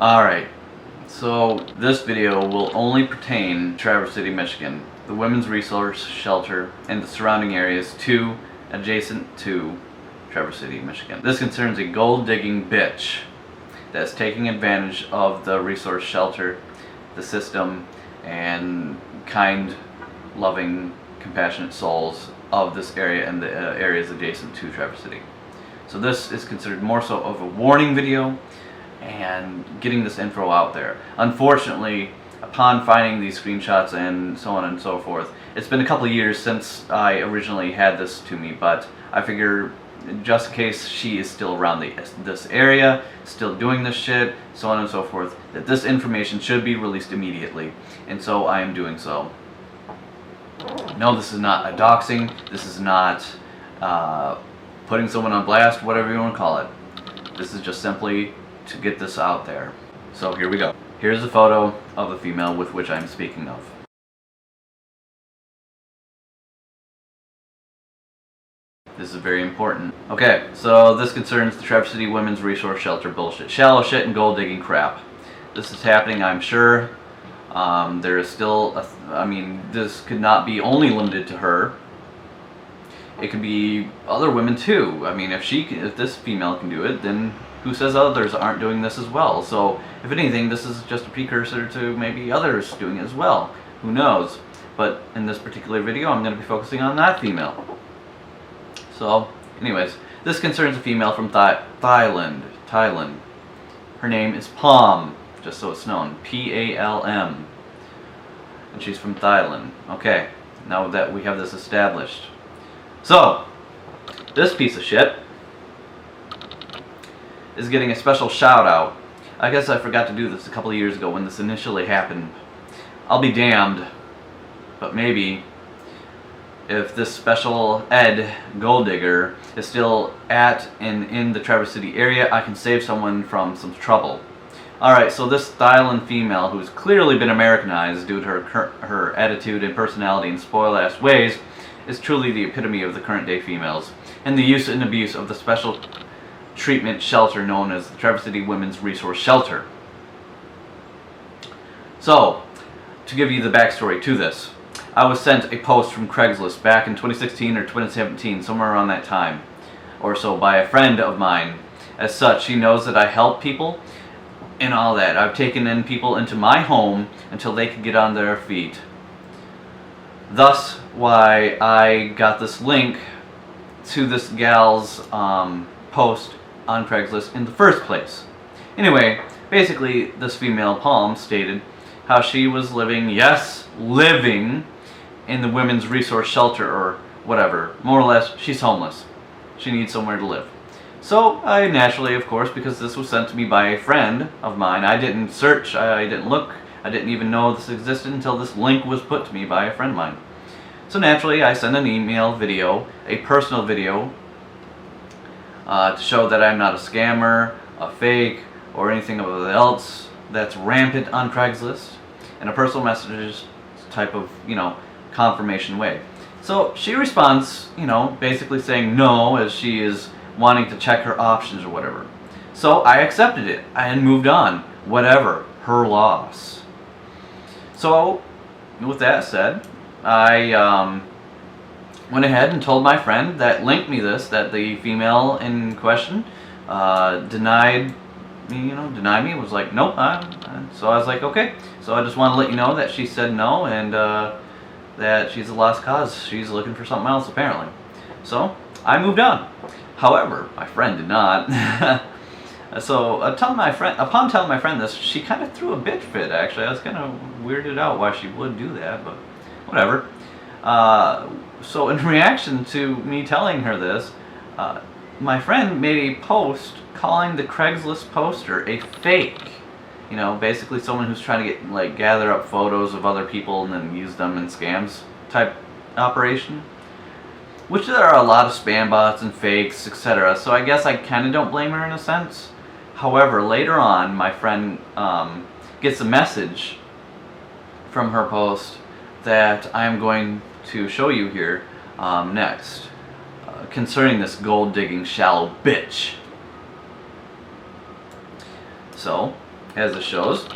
Alright, so this video will only pertain to Traverse City, Michigan, the Women's Resource Shelter, and the surrounding areas adjacent to Traverse City, Michigan. This concerns a gold-digging bitch that's taking advantage of the resource shelter, the system, and kind, loving, compassionate souls of this area and the areas adjacent to Traverse City. So this is considered more so of a warning video and getting this info out there. Unfortunately, upon finding these screenshots and so on and so forth, it's been a couple of years since I originally had this to me, but I figure just in case she is still around this area, still doing this shit, so on and so forth, that this information should be released immediately, and so I am doing so. No, this is not a doxing, this is not putting someone on blast, whatever you want to call it. This is just simply to get this out there. So here we go. Here's a photo of the female with which I'm speaking of. This is very important. Okay, so this concerns the Traverse City Women's Resource Shelter bullshit. Shallow shit and gold digging crap. This is happening, I'm sure. There is still, this could not be only limited to her. It could be other women too. I mean, if this female can do it, then who says others aren't doing this as well? So, if anything, this is just a precursor to maybe others doing it as well. Who knows? But in this particular video, I'm going to be focusing on that female. So, anyways, this concerns a female from Thailand. Her name is Palm, just so it's known. P-A-L-M. And she's from Thailand. Okay, now that we have this established. So, this piece of shit is getting a special shout out. I guess I forgot to do this a couple of years ago when this initially happened. I'll be damned, but maybe if this special ed gold digger is still at and in the Traverse City area, I can save someone from some trouble. Alright, so this Thailand female, who's clearly been Americanized due to her attitude and personality in spoiled-ass ways, is truly the epitome of the current day females, and the use and abuse of the special treatment shelter known as the Traverse City Women's Resource Shelter. So, to give you the backstory to this, I was sent a post from Craigslist back in 2016 or 2017, somewhere around that time or so, by a friend of mine. As such, she knows that I help people and all that. I've taken in people into my home until they could get on their feet. Thus, why I got this link to this gal's post on Craigslist in the first place. Anyway, basically, this female Palm stated how she was living in the women's resource shelter or whatever. More or less, she's homeless. She needs somewhere to live. So, I naturally, of course, because this was sent to me by a friend of mine, I didn't search, I didn't look, I didn't even know this existed until this link was put to me by a friend of mine. So naturally, I sent an email video, a personal video, to show that I'm not a scammer, a fake, or anything else that's rampant on Craigslist, in a personal messages type of, confirmation way. So she responds, basically saying no, as she is wanting to check her options or whatever. So I accepted it and moved on. Whatever, her loss. So, with that said, I went ahead and told my friend that linked me this, that the female in question denied me, was like, nope. So I was like, okay. So I just want to let you know that she said no, and that she's a lost cause. She's looking for something else, apparently. So I moved on. However, my friend did not. So upon telling my friend this, she kind of threw a bitch fit, actually. I was kind of weirded out why she would do that, but whatever. So in reaction to me telling her this, my friend made a post calling the Craigslist poster a fake. Basically someone who's trying to get, gather up photos of other people and then use them in scams type operation. Which there are a lot of spam bots and fakes, etc. So I guess I kind of don't blame her in a sense. However, later on, my friend gets a message from her post that I'm going to show you here next, concerning this gold digging shallow bitch. So, as it shows.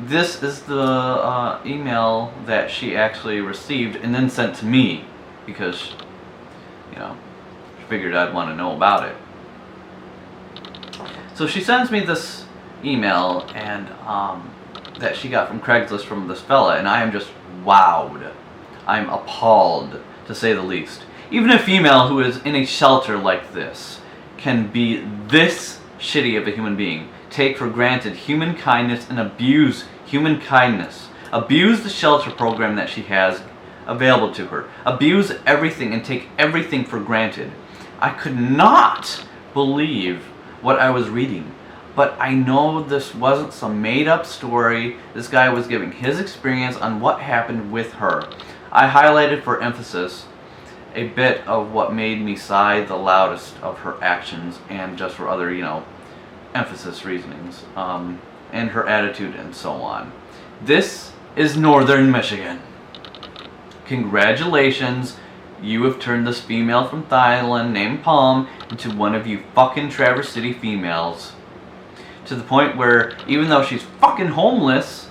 This is the email that she actually received and then sent to me because, you know, she figured I'd want to know about it. So she sends me this email and that she got from Craigslist from this fella, and I am just wowed. I'm appalled, to say the least. Even a female who is in a shelter like this can be this shitty of a human being, take for granted human kindness and abuse human kindness, abuse the shelter program that she has available to her, abuse everything and take everything for granted. I could not believe what I was reading, but I know this wasn't some made up story. This guy was giving his experience on what happened with her. I highlighted for emphasis a bit of what made me sigh the loudest of her actions, and just for other, you know, emphasis reasonings, and her attitude and so on. This is Northern Michigan. Congratulations, you have turned this female from Thailand named Palm into one of you fucking Traverse City females. To the point where even though she's fucking homeless,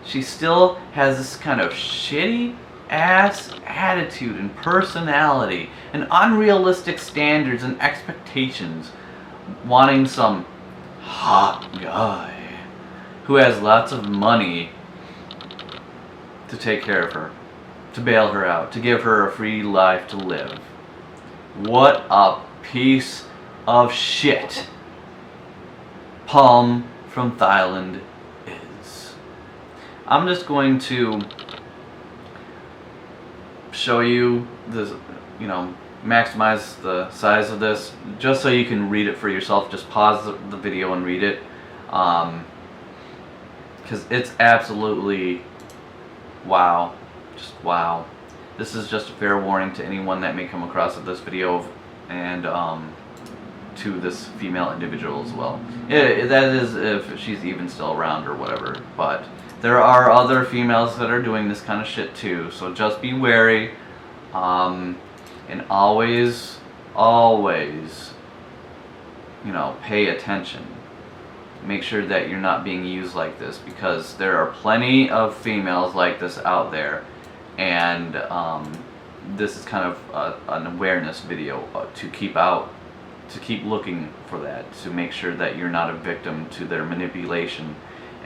she still has this kind of shitty ass attitude and personality and unrealistic standards and expectations, wanting some hot guy who has lots of money to take care of her, to bail her out, to give her a free life to live. What a piece of shit Palm from Thailand is. I'm just going to show you this, you know, maximize the size of this just so you can read it for yourself. Just pause the video and read it, because it's absolutely wow. Just wow. This is just a fair warning to anyone that may come across this video, and to this female individual as well. That is if she's even still around or whatever, but there are other females that are doing this kind of shit too, so just be wary, and always, you know, pay attention. Make sure that you're not being used like this, because there are plenty of females like this out there, and this is kind of an awareness video to keep looking for that, to make sure that you're not a victim to their manipulation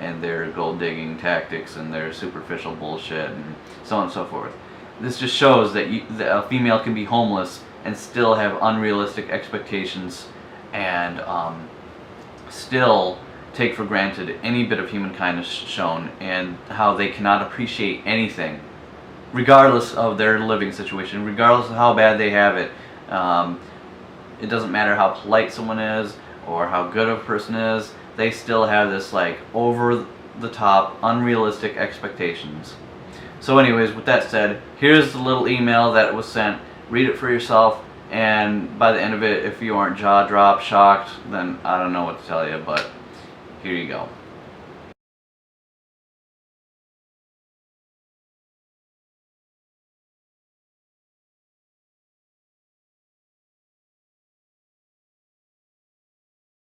and their gold digging tactics and their superficial bullshit and so on and so forth. This just shows that a female can be homeless and still have unrealistic expectations, and still take for granted any bit of human kindness shown, and how they cannot appreciate anything regardless of their living situation, regardless of how bad they have it. It doesn't matter how polite someone is or how good of a person is, they still have this like over the top unrealistic expectations. So anyways, with that said, here's the little email that was sent. Read it for yourself, and by the end of it, if you aren't jaw dropped, shocked, then I don't know what to tell you, but here you go.